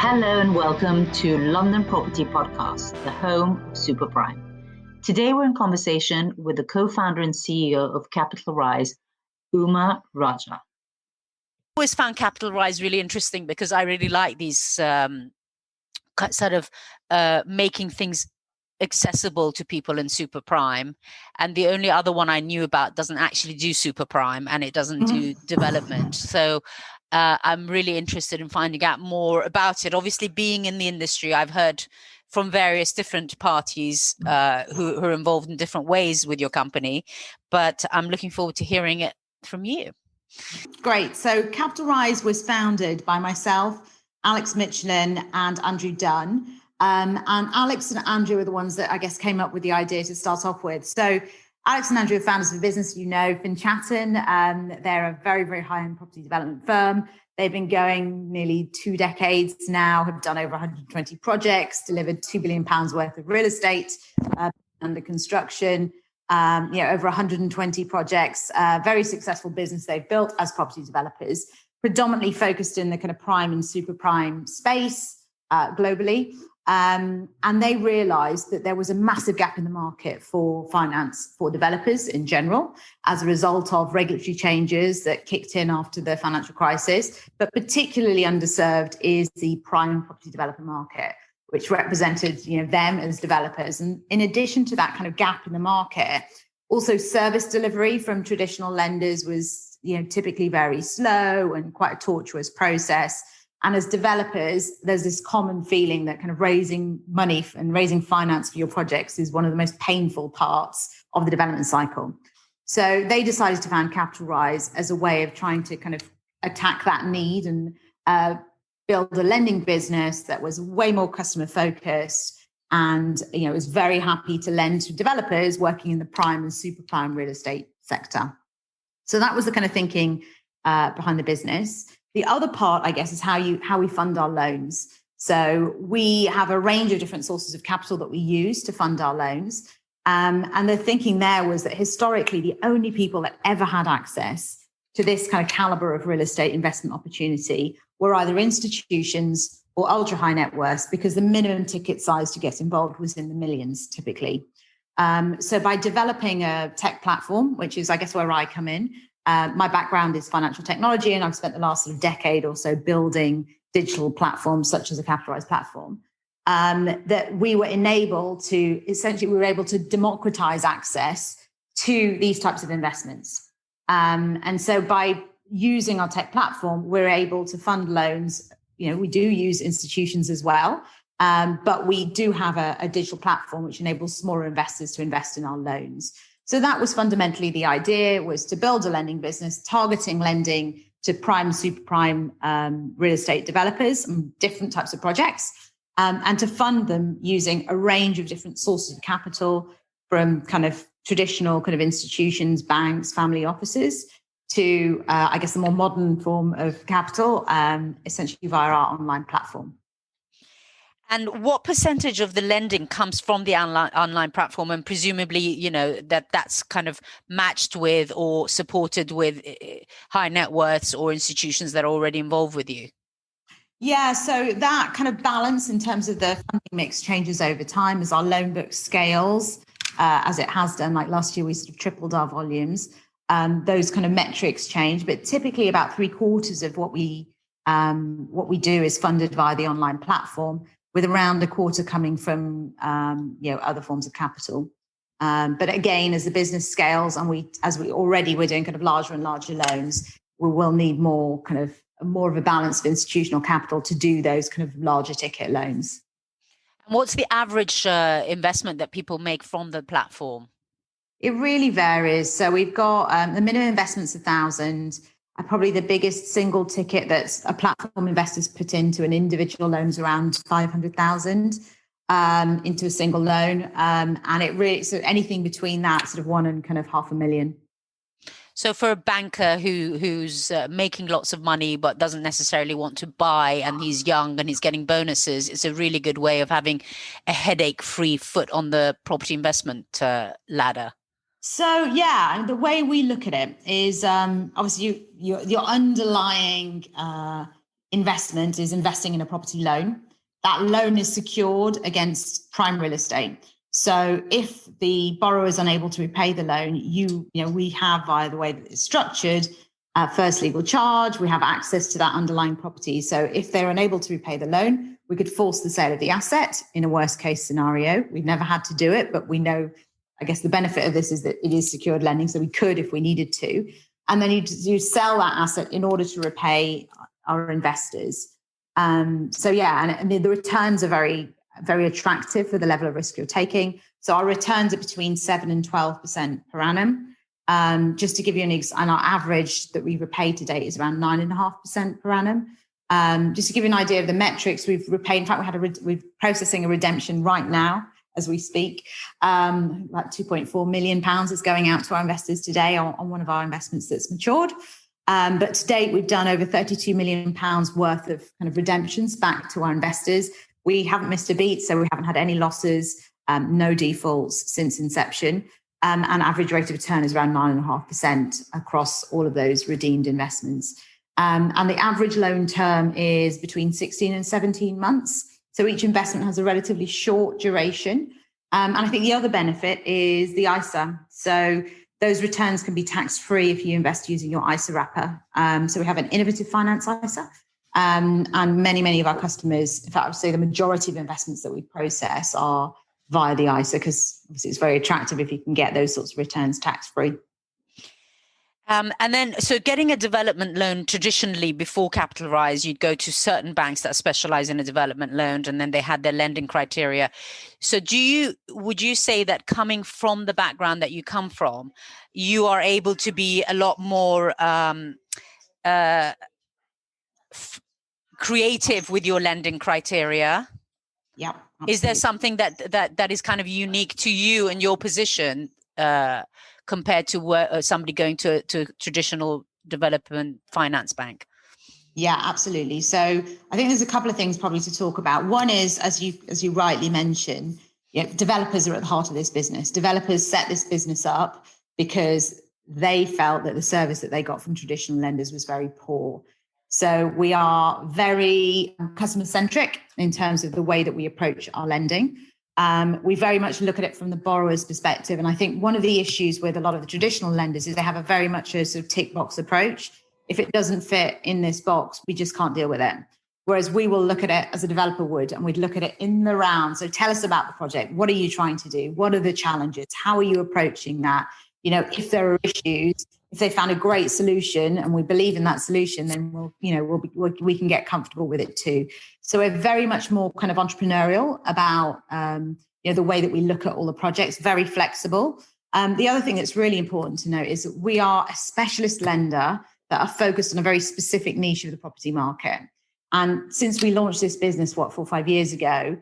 Hello and welcome to London Property Podcast, the home of Super Prime. Today we're in conversation with the co-founder and CEO of CapitalRise, Umah, Rajah. I always found CapitalRise really interesting because I really like these making things accessible to people in super prime, and the only other one I knew about doesn't actually do super prime and it doesn't do development. So I'm really interested in finding out more about it. Obviously, being in the industry, I've heard from various different parties who are involved in different ways with your company, but I'm looking forward to hearing it from you. Great. So CapitalRise was founded by myself, Alex Michelin, and Andrew Dunn. And Alex and Andrew are the ones that I guess came up with the idea to start off with. So Alex and Andrew are founders of a business, Finn Chatton. They're a very, very high-end property development firm. They've been going nearly 2 decades now, have done over 120 projects, delivered £2 billion worth of real estate under construction, over 120 projects, very successful business they've built as property developers, predominantly focused in the kind of prime and super prime space globally. And they realized that there was a massive gap in the market for finance for developers in general as a result of regulatory changes that kicked in after the financial crisis, but particularly underserved is the prime property developer market, which represented, them as developers. And in addition to that kind of gap in the market, also service delivery from traditional lenders was, typically very slow and quite a tortuous process. And as developers, there's this common feeling that kind of raising money and raising finance for your projects is one of the most painful parts of the development cycle. So they decided to found CapitalRise as a way of trying to kind of attack that need and build a lending business that was way more customer focused and, was very happy to lend to developers working in the prime and super prime real estate sector. So that was the kind of thinking behind the business. The other part, I guess, is how we fund our loans. So we have a range of different sources of capital that we use to fund our loans. And the thinking there was that historically, the only people that ever had access to this kind of caliber of real estate investment opportunity were either institutions or ultra high net worths, because the minimum ticket size to get involved was in the millions typically. So by developing a tech platform, which is, I guess, where I come in, my background is financial technology, and I've spent the last decade or so building digital platforms such as a CapitalRise platform, that we were able to democratize access to these types of investments. And so by using our tech platform, we're able to fund loans. We do use institutions as well, but we do have a digital platform which enables smaller investors to invest in our loans. So that was fundamentally the idea, was to build a lending business targeting lending to prime, super prime real estate developers and different types of projects, and to fund them using a range of different sources of capital, from kind of traditional kind of institutions, banks, family offices, to, I guess, the more modern form of capital, essentially via our online platform. And what percentage of the lending comes from the online platform? And presumably, that's kind of matched with or supported with high net worths or institutions that are already involved with you? Yeah, so that kind of balance in terms of the funding mix changes over time as our loan book scales, as it has done. Like last year, we sort of tripled our volumes. Those kind of metrics change, but typically about 3/4 of what we do is funded via the online platform, with around 1/4 coming from other forms of capital. But again, as the business scales and we're doing kind of larger and larger loans, we will need more of a balance of institutional capital to do those kind of larger ticket loans. And what's the average investment that people make from the platform? It really varies. So we've got the minimum investment's 1,000. Probably the biggest single ticket that's a platform investors put into an individual loan is around 500,000 into a single loan. And so anything between that, sort of 1 and kind of 500,000. So for a banker who's making lots of money but doesn't necessarily want to buy, and he's young and he's getting bonuses, it's a really good way of having a headache-free foot on the property investment ladder. So, yeah, the way we look at it is obviously your underlying investment is investing in a property loan. That loan is secured against prime real estate. So if the borrower is unable to repay the loan, we have, via the way that it's structured, first legal charge, we have access to that underlying property. So if they're unable to repay the loan, we could force the sale of the asset in a worst case scenario. We've never had to do it, but we know, I guess the benefit of this is that it is secured lending, so we could if we needed to. And then you sell that asset in order to repay our investors. And the returns are very, very attractive for the level of risk you're taking. So our returns are between 7 and 12% per annum. Just to give you and our average that we repay to date is around 9.5% per annum. Just to give you an idea of the metrics we've repaid. In fact, we're processing a redemption right now as we speak. Like £2.4 million is going out to our investors today on one of our investments that's matured. But to date, we've done over £32 million worth of kind of redemptions back to our investors. We haven't missed a beat, so we haven't had any losses, no defaults since inception. And average rate of return is around 9.5% across all of those redeemed investments. And the average loan term is between 16 and 17 months. So each investment has a relatively short duration. And I think the other benefit is the ISA. So those returns can be tax-free if you invest using your ISA wrapper. So we have an innovative finance ISA. And many of our customers, in fact, I would say the majority of investments that we process are via the ISA, because obviously it's very attractive if you can get those sorts of returns tax-free. And then, so getting a development loan, traditionally before CapitalRise, you'd go to certain banks that specialize in a development loan, and then they had their lending criteria. So would you say that coming from the background that you come from, you are able to be a lot more creative with your lending criteria? Yeah. Absolutely. Is there something that is kind of unique to you and your position compared to somebody going to traditional development finance bank? Yeah, absolutely. So I think there's a couple of things probably to talk about. One is, as you rightly mentioned, developers are at the heart of this business. Developers set this business up because they felt that the service that they got from traditional lenders was very poor. So we are very customer-centric in terms of the way that we approach our lending. We very much look at it from the borrower's perspective. And I think one of the issues with a lot of the traditional lenders is they have a very much a sort of tick box approach. If it doesn't fit in this box, we just can't deal with it. Whereas we will look at it as a developer would, and we'd look at it in the round. So tell us about the project. What are you trying to do? What are the challenges? How are you approaching that? If there are issues, if they found a great solution and we believe in that solution, then we can get comfortable with it too. So we're very much more kind of entrepreneurial about the way that we look at all the projects, very flexible. The other thing that's really important to note is that we are a specialist lender that are focused on a very specific niche of the property market. And since we launched this business, 4 or 5 years ago,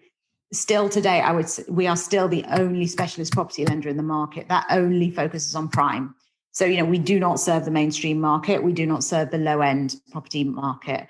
still today, I would say we are still the only specialist property lender in the market that only focuses on prime. So, we do not serve the mainstream market. We do not serve the low-end property market.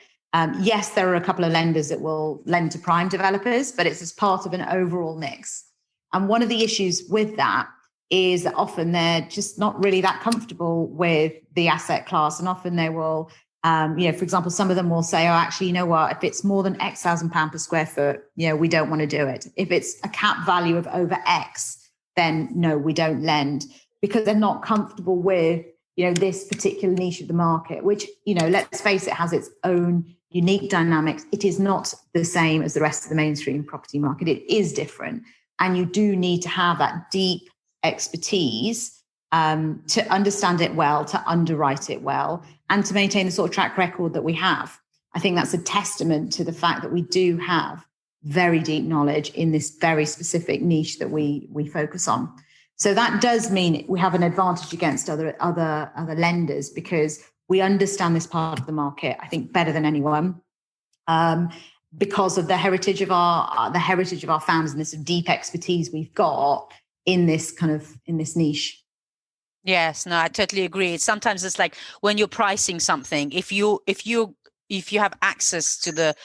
Yes, there are a couple of lenders that will lend to prime developers, but it's as part of an overall mix. And one of the issues with that is that often they're just not really that comfortable with the asset class. And often they will, for example, some of them will say, oh, actually, you know what, if it's more than X £1,000 per square foot, we don't want to do it. If it's a cap value of over X, then no, we don't lend, because they're not comfortable with, this particular niche of the market, which, let's face it, has its own unique dynamics. It is not the same as the rest of the mainstream property market. It is different. And you do need to have that deep expertise to understand it well, to underwrite it well, and to maintain the sort of track record that we have. I think that's a testament to the fact that we do have very deep knowledge in this very specific niche that we focus on. So that does mean we have an advantage against other lenders, because we understand this part of the market, I think, better than anyone, because of the heritage of our founders and this deep expertise we've got in this niche. Yes, no, I totally agree. Sometimes it's like when you're pricing something, if you have access to the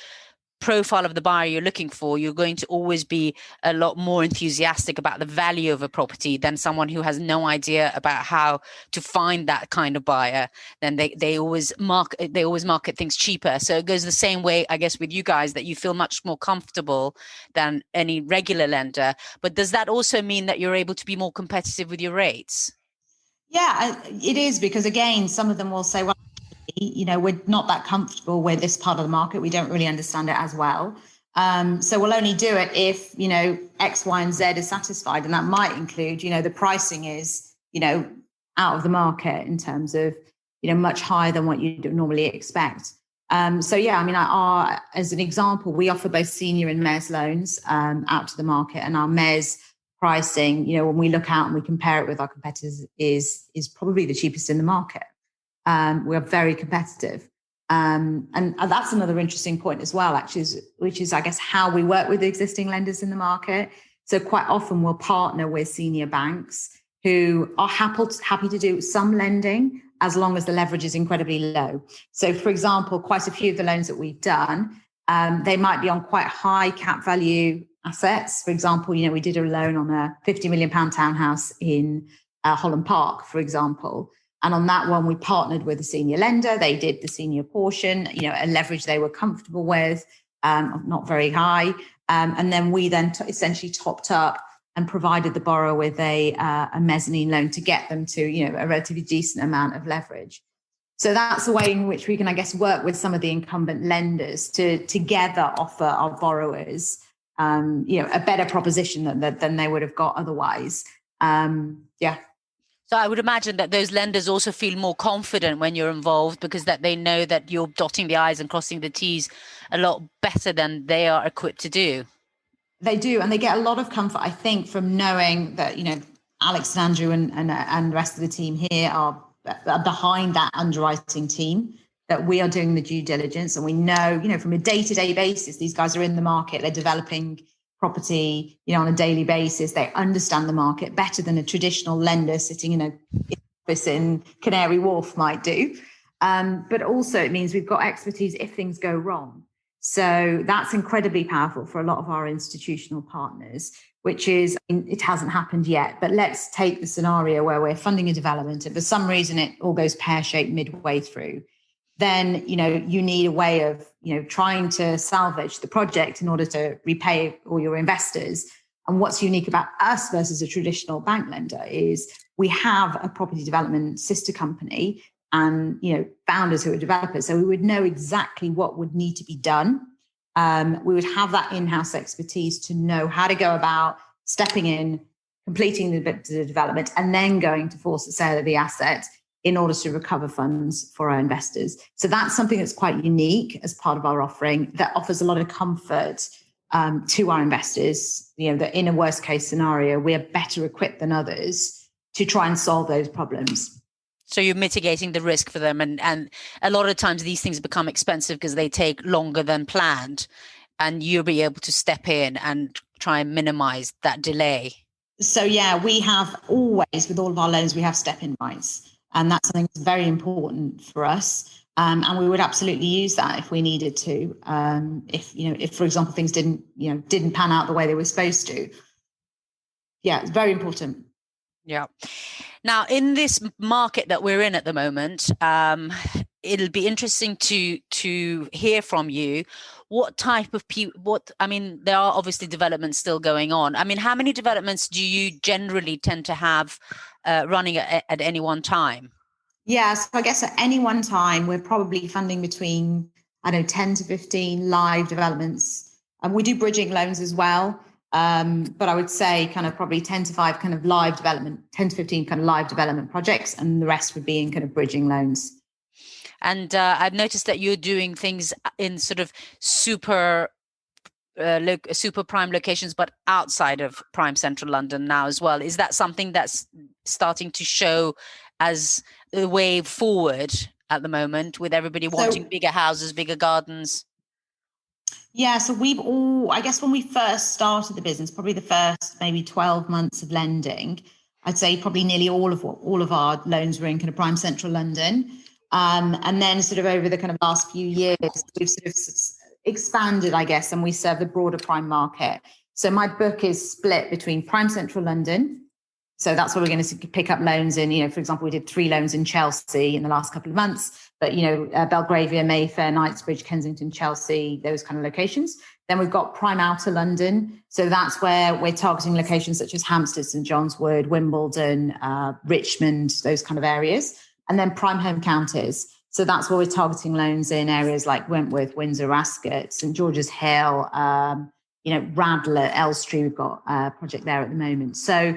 profile of the buyer you're looking for, you're going to always be a lot more enthusiastic about the value of a property than someone who has no idea about how to find that kind of buyer. Then they always market things cheaper. So it goes the same way, I guess, with you guys, that you feel much more comfortable than any regular lender. But does that also mean that you're able to be more competitive with your rates? Yeah, it is, because again, some of them will say, well, we're not that comfortable with this part of the market. We don't really understand it as well. So we'll only do it if, X, Y, and Z is satisfied. And that might include, the pricing is, out of the market in terms of, much higher than what you normally expect. As an example, we offer both senior and mezz loans out to the market, and our mezz pricing, when we look out and we compare it with our competitors, is probably the cheapest in the market. We are very competitive. And that's another interesting point as well, actually, which is, I guess, how we work with the existing lenders in the market. So quite often we'll partner with senior banks who are happy to do some lending as long as the leverage is incredibly low. So, for example, quite a few of the loans that we've done, they might be on quite high cap value assets. For example, we did a loan on a £50 million townhouse in Holland Park, for example. And on that one, we partnered with a senior lender. They did the senior portion, a leverage they were comfortable with, not very high. And then we essentially topped up and provided the borrower with a mezzanine loan to get them to, a relatively decent amount of leverage. So that's the way in which we can, I guess, work with some of the incumbent lenders to together offer our borrowers, a better proposition than they would have got otherwise. So I would imagine that those lenders also feel more confident when you're involved, because that they know that you're dotting the I's and crossing the T's a lot better than they are equipped to do. They do. And they get a lot of comfort, I think, from knowing that, Alex and Andrew and the rest of the team here are behind that underwriting team, that we are doing the due diligence. And we know, from a day-to-day basis, these guys are in the market, they're developing property, on a daily basis. They understand the market better than a traditional lender sitting in an office in Canary Wharf might do. But also it means we've got expertise if things go wrong. So that's incredibly powerful for a lot of our institutional partners, which is, it hasn't happened yet, but let's take the scenario where we're funding a development and for some reason it all goes pear-shaped midway through. Then, you need a way of, trying to salvage the project in order to repay all your investors. And what's unique about us versus a traditional bank lender is we have a property development sister company and, founders who are developers. So we would know exactly what would need to be done. We would have that in-house expertise to know how to go about stepping in, completing the development, and then going to force the sale of the asset in order to recover funds for our investors. So that's something that's quite unique as part of our offering that offers a lot of comfort to our investors. That in a worst case scenario, we are better equipped than others to try and solve those problems. So you're mitigating the risk for them. And a lot of times these things become expensive because they take longer than planned, and you'll be able to step in and try and minimize that delay. So we have always, with all of our loans, we have step-in rights. And that's something that's very important for us. And we would absolutely use that if we needed to. If, for example, things didn't pan out the way they were supposed to. Yeah, it's very important. Yeah. Now, in this market that we're in at the moment, it'll be interesting to hear from you. What type of people, there are obviously developments still going on. How many developments do you generally tend to have running at any one time? Yeah, so I guess at any one time, we're probably funding between, 10 to 15 live developments. And we do bridging loans as well. But I would say kind of probably 10 to 5 kind of live development, 10 to 15 kind of live development projects, and the rest would be in kind of bridging loans. And I've noticed that you're doing things in sort of super prime locations, but outside of prime central London now as well. Is that something that's starting to show as a way forward at the moment, with everybody wanting bigger houses, bigger gardens? Yeah, so I guess when we first started the business, probably the first maybe 12 months of lending, I'd say probably nearly all of our loans were in kind of prime central London. And then sort of over the kind of last few years, we've sort of expanded, I guess, and we serve the broader prime market. So my book is split between prime central London. So that's where we're going to pick up loans in, for example, we did 3 loans in Chelsea in the last couple of months, but, Belgravia, Mayfair, Knightsbridge, Kensington, Chelsea, those kind of locations. Then we've got prime outer London. So that's where we're targeting locations such as Hampstead, St John's Wood, Wimbledon, Richmond, those kind of areas. And then prime home counties. So that's where we're targeting loans in areas like Wentworth, Windsor, Ascot, St George's Hill, Radler, Elstree. We've got a project there at the moment. So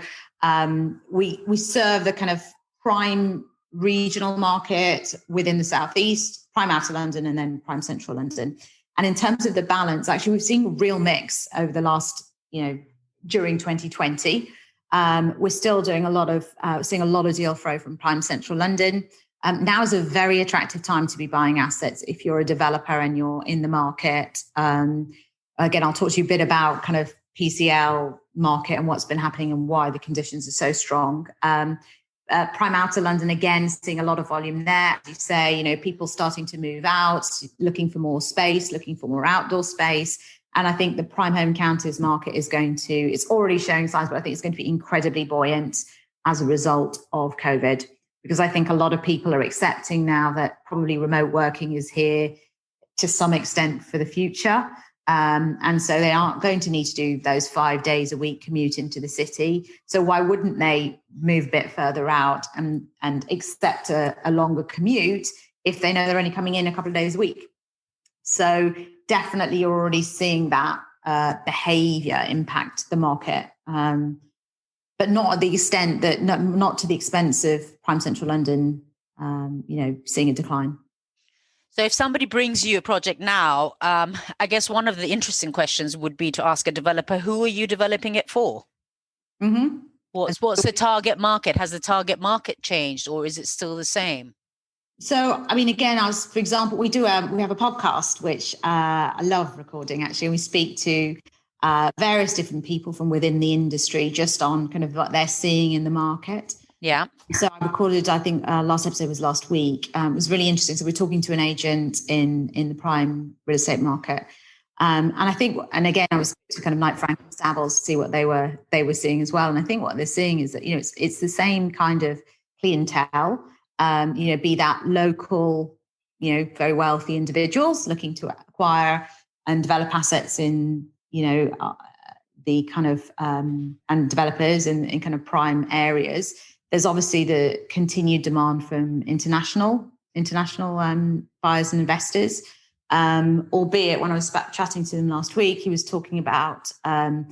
we serve the kind of prime regional market within the southeast, prime outer London, and then prime central London. And in terms of the balance, actually, we've seen a real mix over the last, during 2020. We're still doing seeing a lot of deal flow from prime central London. Now is a very attractive time to be buying assets if you're a developer and you're in the market. Again, I'll talk to you a bit about kind of PCL market and what's been happening and why the conditions are so strong. Prime outer London, again, seeing a lot of volume there. As you say, people starting to move out, looking for more space, looking for more outdoor space. And I think the prime home counties market it's already showing signs, but I think it's going to be incredibly buoyant as a result of COVID, because I think a lot of people are accepting now that probably remote working is here to some extent for the future. And so they aren't going to need to do those 5 days a week commute into the city. So why wouldn't they move a bit further out and accept a longer commute if they know they're only coming in a couple of days a week? So definitely you're already seeing that behavior impact the market, but not at the extent that, not to the expense of prime central London, seeing a decline. So if somebody brings you a project now, I guess one of the interesting questions would be to ask a developer, who are you developing it for? Mm-hmm. What's the target market? Has the target market changed, or is it still the same? So, again, for example, we have a podcast, which I love recording, actually. We speak to various different people from within the industry just on kind of what they're seeing in the market. Yeah. So I recorded, I think last episode was last week. It was really interesting. So we're talking to an agent in the prime real estate market. And I think, and again, I was to kind of like Frank Savills to see what they were seeing as well. And I think what they're seeing is that, it's the same kind of clientele, be that local, very wealthy individuals looking to acquire and develop assets in, the kind of, and developers in kind of prime areas. There's obviously the continued demand from international buyers and investors, albeit when I was chatting to him last week, he was talking about that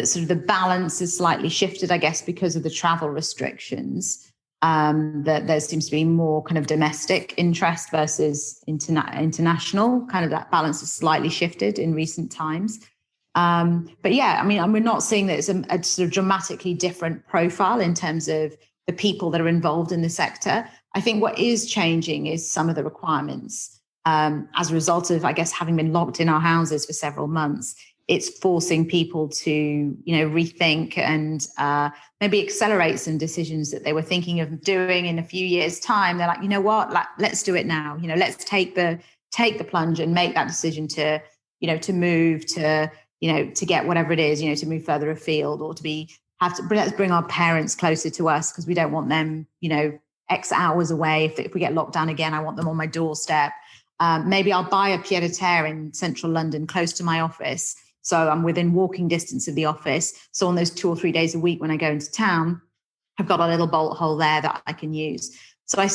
sort of the balance is slightly shifted, I guess, because of the travel restrictions, that there seems to be more kind of domestic interest versus international, kind of that balance is slightly shifted in recent times. But yeah, we're not seeing that it's a sort of dramatically different profile in terms of the people that are involved in the sector. I think what is changing is some of the requirements. As a result of, I guess, having been locked in our houses for several months, it's forcing people to, rethink and maybe accelerate some decisions that they were thinking of doing in a few years' time. They're like, you know what, let's do it now. Let's take the plunge and make that decision to move to get whatever it is, to move further afield or let's bring our parents closer to us because we don't want them, X hours away. If we get locked down again, I want them on my doorstep. Maybe I'll buy a pied-à-terre in central London close to my office. So I'm within walking distance of the office. So on those 2 or 3 days a week when I go into town, I've got a little bolt hole there that I can use. So I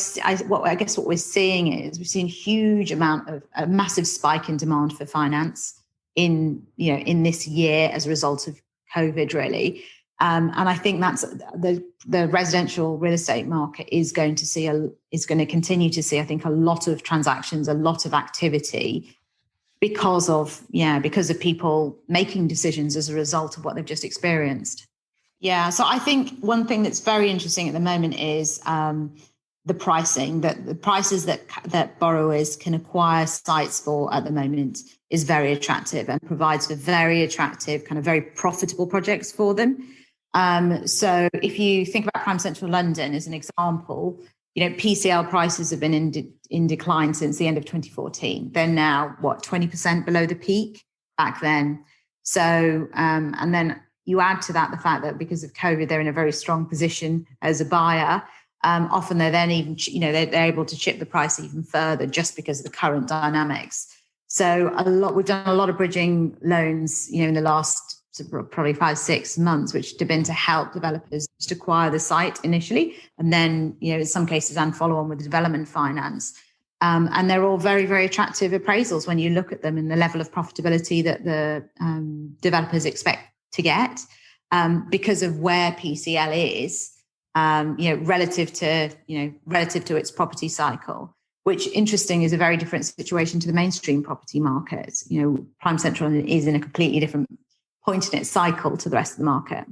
guess what we're seeing is we've seen a massive spike in demand for finance in this year as a result of COVID, really. And I think that's the residential real estate market is going to continue to see, I think, a lot of transactions, a lot of activity because of people making decisions as a result of what they've just experienced. Yeah. So I think one thing that's very interesting at the moment is the pricing, that the prices that borrowers can acquire sites for at the moment is very attractive and provides for very attractive, kind of very profitable projects for them. So if you think about prime central London as an example, PCL prices have been in decline since the end of 2014. They're now, 20% below the peak back then. So, and then you add to that the fact that because of COVID, they're in a very strong position as a buyer. Often they're then even, they're able to chip the price even further just because of the current dynamics. So we've done a lot of bridging loans, in the last probably 5-6 months, which have been to help developers just acquire the site initially, and then, in some cases, and follow on with the development finance. And they're all very, very attractive appraisals when you look at them and the level of profitability that the developers expect to get because of where PCL is, relative to its property cycle, which, interesting, is a very different situation to the mainstream property market. Prime Central is in a completely different point in its cycle to the rest of the market.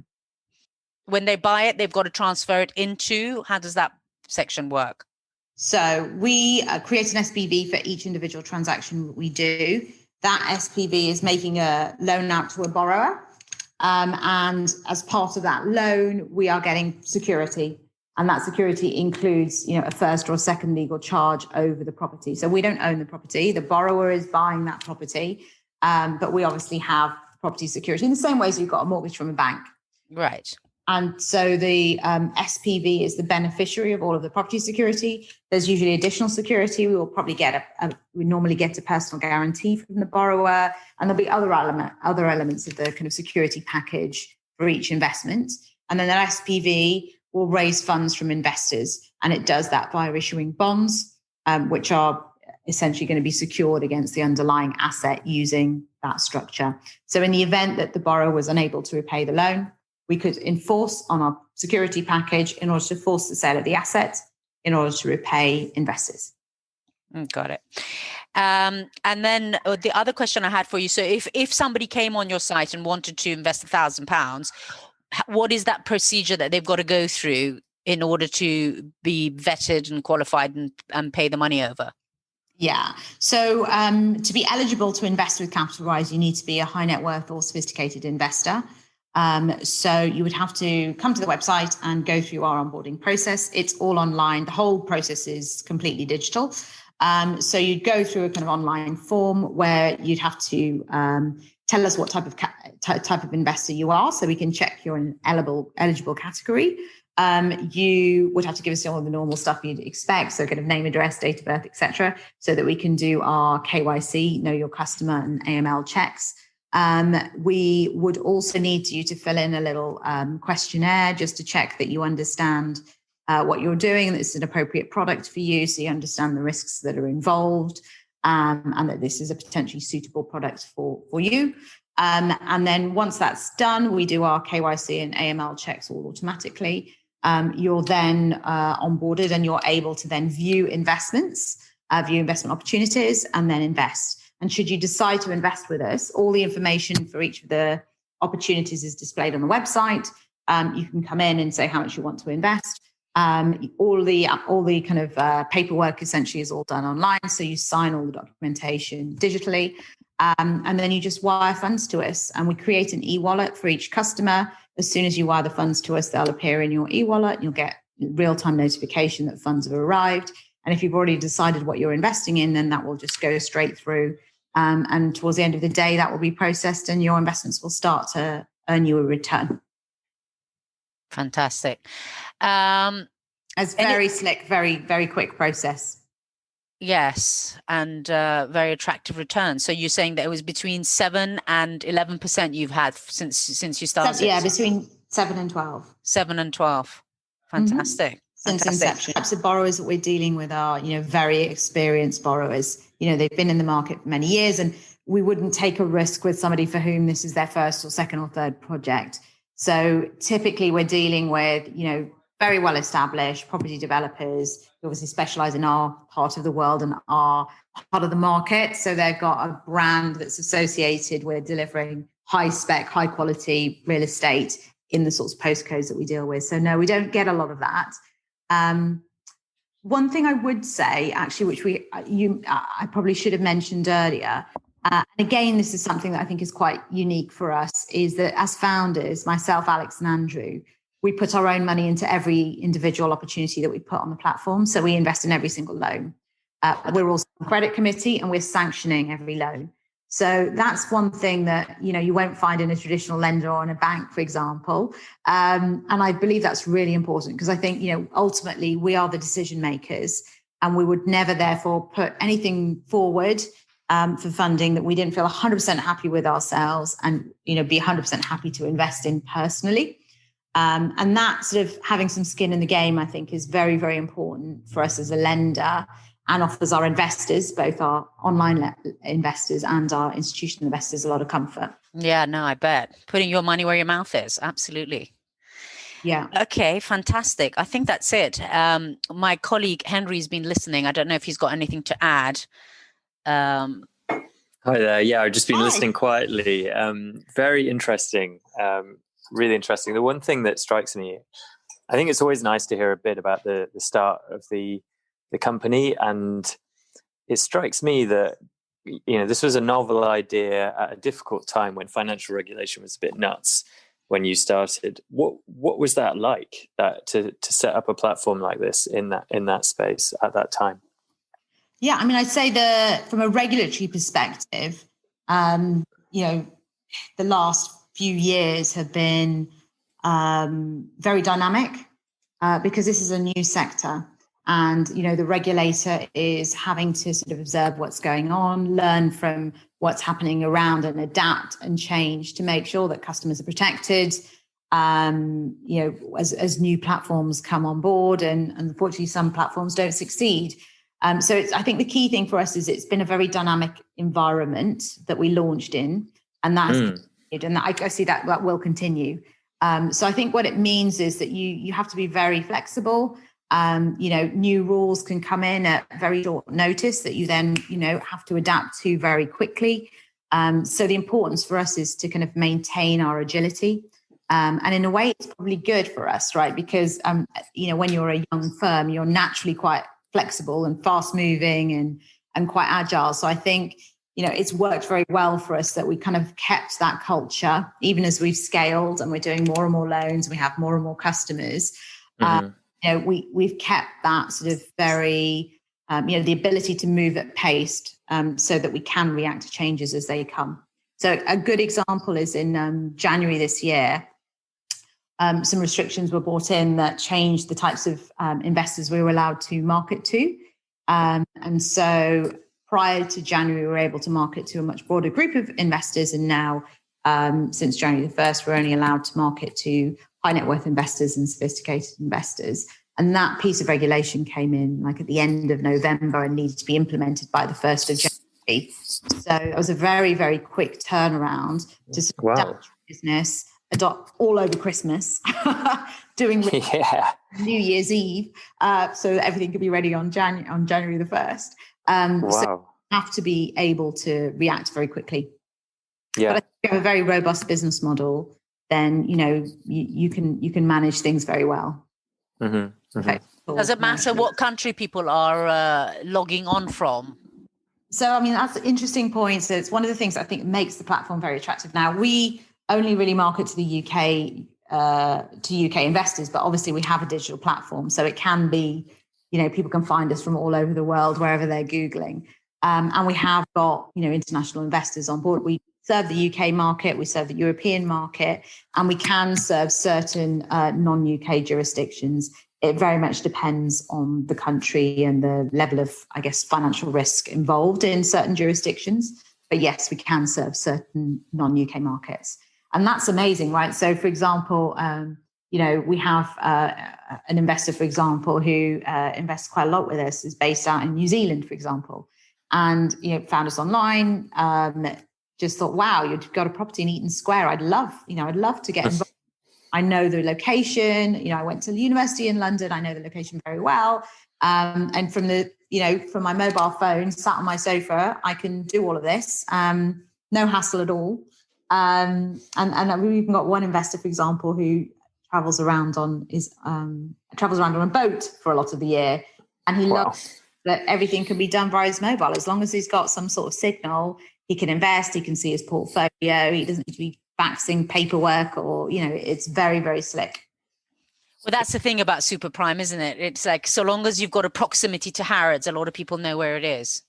When they buy it, they've got to transfer it into, how does that section work? So we create an SPV for each individual transaction we do. That SPV is making a loan out to a borrower. And as part of that loan, we are getting security. And that security includes, a first or second legal charge over the property. So we don't own the property. The borrower is buying that property. But we obviously have property security in the same way as you've got a mortgage from a bank. Right. And so the SPV is the beneficiary of all of the property security. There's usually additional security. We will probably we normally get a personal guarantee from the borrower, and there'll be other elements of the kind of security package for each investment. And then that SPV will raise funds from investors, and it does that via issuing bonds, which are essentially going to be secured against the underlying asset using that structure. So in the event that the borrower was unable to repay the loan, we could enforce on our security package in order to force the sale of the asset in order to repay investors. Got it. And then the other question I had for you, so if somebody came on your site and wanted to invest £1,000, what is that procedure that they've got to go through in order to be vetted and qualified and pay the money over? Yeah. So to be eligible to invest with CapitalRise, you need to be a high net worth or sophisticated investor. So you would have to come to the website and go through our onboarding process. It's all online. The whole process is completely digital. So you'd go through a kind of online form where you'd have to tell us what type of investor you are, so we can check you're in eligible category. You would have to give us all the normal stuff you'd expect, so kind of name, address, date of birth, etc., so that we can do our KYC, know your customer, and AML checks. We would also need you to fill in a little questionnaire just to check that you understand what you're doing and that it's an appropriate product for you, so you understand the risks that are involved, and that this is a potentially suitable product for you. And then once that's done, we do our KYC and AML checks all automatically. You're then onboarded, and you're able to then view investment opportunities, and then invest. And should you decide to invest with us, all the information for each of the opportunities is displayed on the website. You can come in and say how much you want to invest. All the kind of paperwork essentially is all done online. So you sign all the documentation digitally, and then you just wire funds to us. And we create an e-wallet for each customer. As soon as you wire the funds to us, they'll appear in your e-wallet. You'll get real-time notification that funds have arrived. And if you've already decided what you're investing in, then that will just go straight through. And towards the end of the day, that will be processed and your investments will start to earn you a return. Fantastic. It's very slick, very, very quick process. Yes, and very attractive return. So you're saying that it was between 7 and 11% you've had since you started? Yeah, between 7 and 12. 7 and 12. Fantastic. Mm-hmm. Since inception. Types of borrowers that we're dealing with are, very experienced borrowers. They've been in the market for many years, and we wouldn't take a risk with somebody for whom this is their first or second or third project. So typically we're dealing with, very well established property developers who obviously specialize in our part of the world and our part of the market. So they've got a brand that's associated with delivering high spec, high quality real estate in the sorts of postcodes that we deal with. So no, we don't get a lot of that. One thing I would say, actually, which I probably should have mentioned earlier, and again, this is something that I think is quite unique for us, is that as founders, myself, Alex and Andrew, we put our own money into every individual opportunity that we put on the platform. So we invest in every single loan. We're also on the credit committee, and we're sanctioning every loan. So that's one thing that, you won't find in a traditional lender or in a bank, for example. And I believe that's really important, because I think, ultimately we are the decision makers, and we would never therefore put anything forward for funding that we didn't feel 100% happy with ourselves, and, be 100% happy to invest in personally. And that sort of having some skin in the game, I think, is very, very important for us as a lender, and offers our investors, both our online investors and our institutional investors, a lot of comfort. Yeah, no, I bet. Putting your money where your mouth is. Absolutely. Yeah. Okay, fantastic. I think that's it. My colleague Henry's been listening. I don't know if he's got anything to add. Hi there. Yeah, I've just been listening quietly. Very interesting. Really interesting. The one thing that strikes me, I think it's always nice to hear a bit about the start of the company, and it strikes me that this was a novel idea at a difficult time when financial regulation was a bit nuts when you started. What was that like, that to set up a platform like this in that space at that time? Yeah, I mean, I'd say from a regulatory perspective, the last few years have been very dynamic because this is a new sector. And, the regulator is having to sort of observe what's going on, learn from what's happening around, and adapt and change to make sure that customers are protected, as new platforms come on board. And unfortunately, some platforms don't succeed. So I think the key thing for us is it's been a very dynamic environment that we launched in, and that's continued, and I see that will continue. So I think what it means is that you have to be very flexible. New rules can come in at very short notice that you then, have to adapt to very quickly. So the importance for us is to kind of maintain our agility. And in a way, it's probably good for us, right? Because, when you're a young firm, you're naturally quite flexible and fast moving and quite agile. So I think, it's worked very well for us that we kind of kept that culture, even as we've scaled and we're doing more and more loans and we have more and more customers. We've kept that sort of very, the ability to move at pace so that we can react to changes as they come. So a good example is in January this year, some restrictions were brought in that changed the types of investors we were allowed to market to. And so prior to January, we were able to market to a much broader group of investors. And now, since January the 1st, we're only allowed to market to high net worth investors and sophisticated investors. And that piece of regulation came in like at the end of November and needed to be implemented by the 1st of January. So it was a very, very quick turnaround to adapt business, adopt all over Christmas, doing New Year's Eve, so that everything could be ready on January the 1st. So you have to be able to react very quickly. Yeah. But if you have a very robust business model, then you can manage things very well. Mm-hmm. Mm-hmm. Does it matter what country people are logging on from? So, I mean, that's an interesting point. So it's one of the things I think makes the platform very attractive. Now, we only really market to the UK, to UK investors, but obviously we have a digital platform. So it can be, people can find us from all over the world, wherever they're Googling. And we have got, international investors on board. We serve the UK market, we serve the European market, and we can serve certain non-UK jurisdictions. It very much depends on the country and the level of, financial risk involved in certain jurisdictions. But yes, we can serve certain non-UK markets. And that's amazing, right? So, for example, we have an investor, for example, who invests quite a lot with us, is based out in New Zealand, for example, and found us online. Just thought, wow, you've got a property in Eaton Square. I'd love to get involved. I know the location. I went to the university in London. I know the location very well. And from from my mobile phone, sat on my sofa, I can do all of this. No hassle at all. And we've even got one investor, for example, who travels around on a boat for a lot of the year, and he loves that everything can be done via his mobile as long as he's got some sort of signal. He can invest, he can see his portfolio, he doesn't need to be faxing paperwork or, it's very, very slick. Well, that's the thing about super prime, isn't it? It's like, so long as you've got a proximity to Harrods, a lot of people know where it is.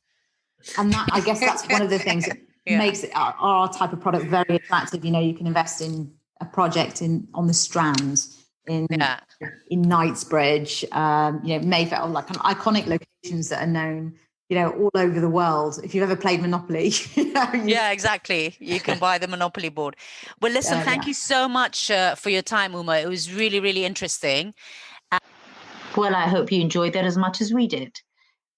And that, I guess that's one of the things that makes it our type of product very attractive. You know, you can invest in a project on the Strand, in Knightsbridge, Mayfair, like iconic locations that are known, all over the world. If you've ever played Monopoly. Yeah, exactly. You can buy the Monopoly board. Well, listen, thank you so much for your time, Umah. It was really, really interesting. Well, I hope you enjoyed that as much as we did.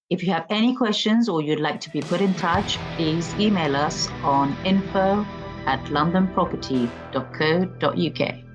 If you have any questions or you'd like to be put in touch, please email us on info@londonproperty.co.uk.